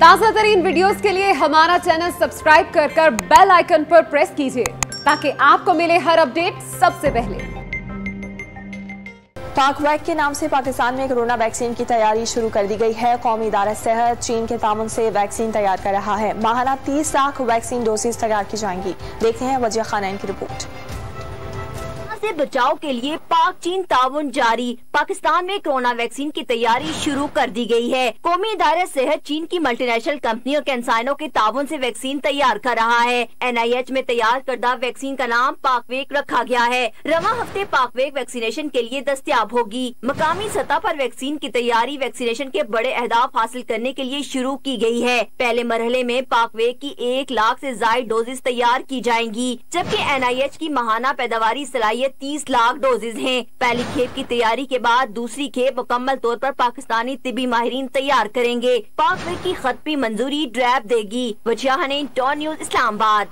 ताज़ा तरीन वीडियोस के लिए हमारा चैनल सब्सक्राइब कर बेल आइकन पर प्रेस कीजिए ताकि आपको मिले हर अपडेट सबसे पहले। पाकवैक के नाम से पाकिस्तान में कोरोना वैक्सीन की तैयारी शुरू कर दी गई है। कौमी इदारा सेहत चीन के तामुन से वैक्सीन तैयार कर रहा है। माहाना 30 लाख वैक्सीन डोसेज तैयार की जाएंगी। देखते हैं वजिया खान की रिपोर्ट। से बचाव के लिए पाक चीन ताउन जारी। पाकिस्तान में कोरोना वैक्सीन की तैयारी शुरू कर दी गई है। कौमी इदारा सेहत चीन की मल्टीनेशनल कंपनी और कैंसाइनो के ताउन से वैक्सीन तैयार कर रहा है। NIH में तैयार करदा वैक्सीन का नाम पाकवेक रखा गया है। रवा हफ्ते पाकवेक वैक्सीनेशन के लिए दस्तयाब होगी। मकामी सतह पर वैक्सीन की तैयारी वैक्सीनेशन के बड़े अहदाफ हासिल करने के लिए शुरू की गई है। पहले मरहले में पाकवेक की 1 लाख से ज्यादा डोजेज तैयार की जाएंगी, जबकि NIH की माहाना पैदावारी सलाहियत 30 लाख डोजेज हैं। पहली खेप की तैयारी के बाद दूसरी खेप मुकम्मल तौर पर पाकिस्तानी तिबी माहिरीन तैयार करेंगे। पाकवेक की खतबी मंजूरी ड्रैब देगी। Wajiha Khan, ton news, Islamabad.